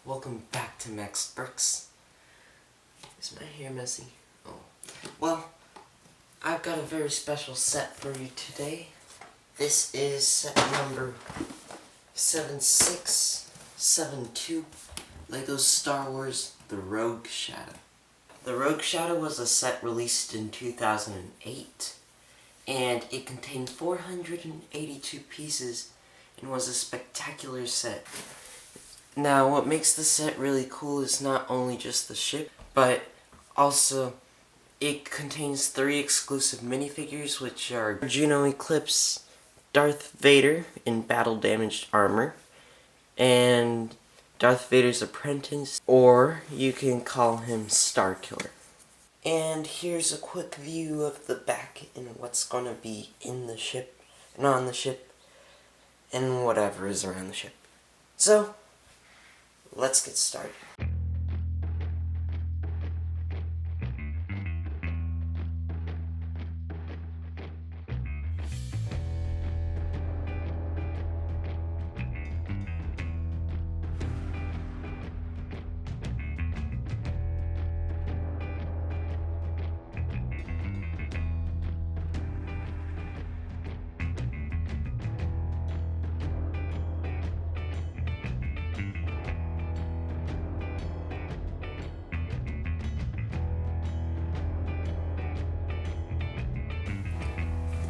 Welcome back to Max Bricks. Is my hair messy? Oh. Well, I've got a very special set for you today. This is set number 7672, Lego Star Wars The Rogue Shadow. The Rogue Shadow was a set released in 2008, and it contained 482 pieces and was a spectacular set. Now, what makes the set really cool is not only just the ship, but also it contains 3 exclusive minifigures, which are Juno Eclipse, Darth Vader in battle-damaged armor, and Darth Vader's apprentice, or you can call him Starkiller. And here's a quick view of the back and what's gonna be in the ship, and on the ship, and whatever is around the ship. So, let's get started.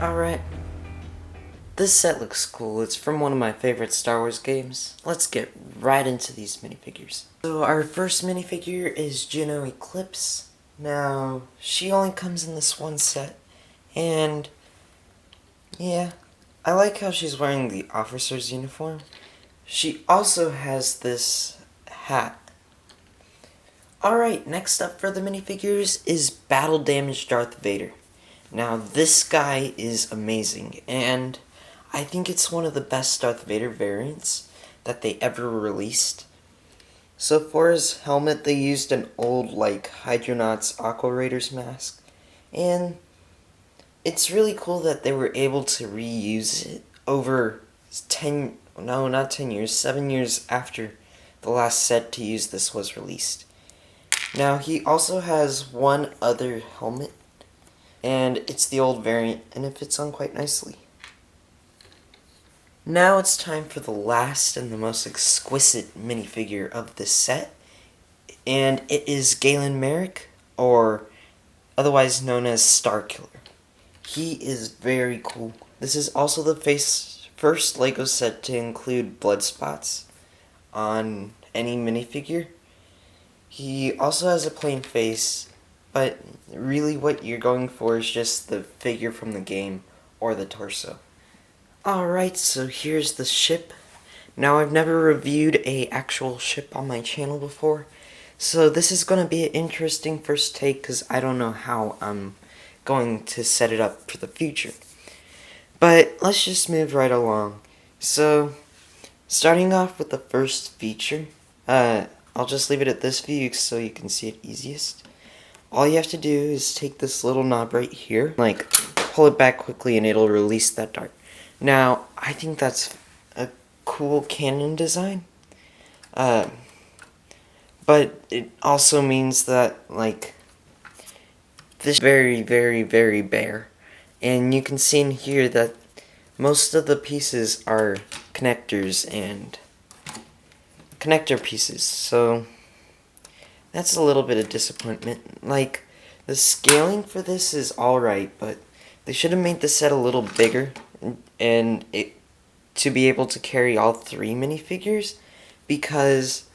Alright, this set looks cool. It's from one of my favorite Star Wars games. Let's get right into these minifigures. So our first minifigure is Juno Eclipse. Now, she only comes in this one set, and yeah, I like how she's wearing the officer's uniform. She also has this hat. Alright, next up for the minifigures is Battle Damaged Darth Vader. Now, this guy is amazing, and I think it's one of the best Darth Vader variants that they ever released. So for his helmet, they used an old, Hydronauts Aqua Raiders mask, and it's really cool that they were able to reuse it over 7 years after the last set to use this was released. Now, he also has one other helmet, and it's the old variant, and it fits on quite nicely. Now it's time for the last and the most exquisite minifigure of this set, and it is Galen Merrick, or otherwise known as Starkiller. He is very cool. This is also the first LEGO set to include blood spots on any minifigure. He also has a plain face, but really what you're going for is just the figure from the game, or the torso. Alright, so here's the ship. Now, I've never reviewed a actual ship on my channel before, so this is going to be an interesting first take, because I don't know how I'm going to set it up for the future. But let's just move right along. So, starting off with the first feature, I'll just leave it at this view so you can see it easiest. All you have to do is take this little knob right here, pull it back quickly and it'll release that dart. Now, I think that's a cool cannon design, but it also means that, this is very, very, very bare. And you can see in here that most of the pieces are connectors and connector pieces, so that's a little bit of disappointment. The scaling for this is alright, but they should have made the set a little bigger and to be able to carry all 3 minifigures, because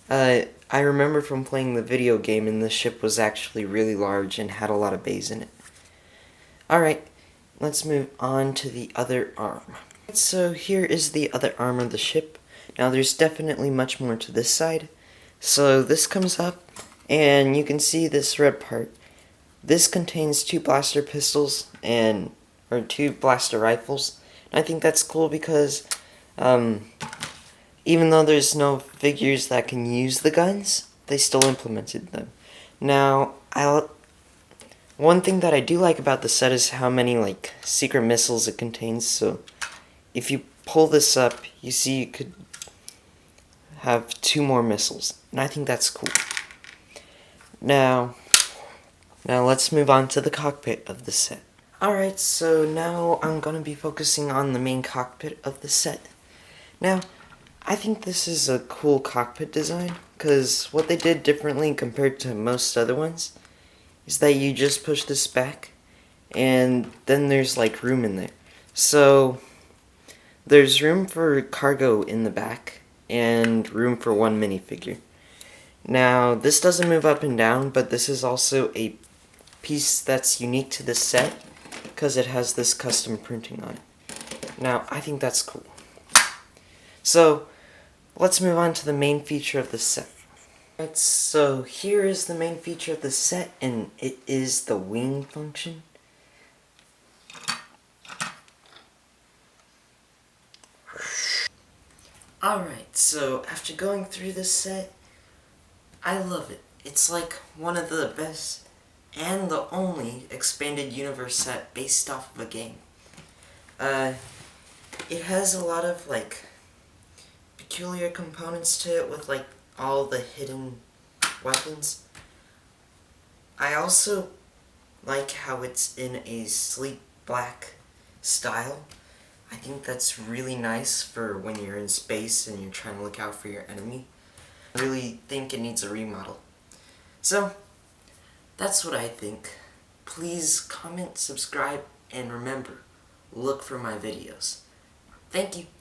I remember from playing the video game and the ship was actually really large and had a lot of bays in it. Alright, let's move on to the other arm. So here is the other arm of the ship. Now there's definitely much more to this side. So this comes up, and you can see this red part. This contains 2 blaster pistols, or 2 blaster rifles. And I think that's cool because, even though there's no figures that can use the guns, they still implemented them. Now, one thing that I do like about the set is how many, secret missiles it contains. So, if you pull this up, you see you could have 2 more missiles, and I think that's cool. Now let's move on to the cockpit of the set. Alright, so now I'm going to be focusing on the main cockpit of the set. Now, I think this is a cool cockpit design, because what they did differently compared to most other ones is that you just push this back, and then there's like room in there. So, there's room for cargo in the back, and room for 1 minifigure. Now, this doesn't move up and down, but this is also a piece that's unique to this set, because it has this custom printing on it. Now, I think that's cool. So, let's move on to the main feature of the set. Alright, so here is the main feature of the set, and it is the wing function. Alright, so after going through this set, I love it. It's like one of the best and the only expanded universe set based off of a game. It has a lot of like peculiar components to it with like all the hidden weapons. I also like how it's in a sleek black style. I think that's really nice for when you're in space and you're trying to look out for your enemy. I really think it needs a remodel. So, that's what I think. Please comment, subscribe, and remember, look for my videos. Thank you.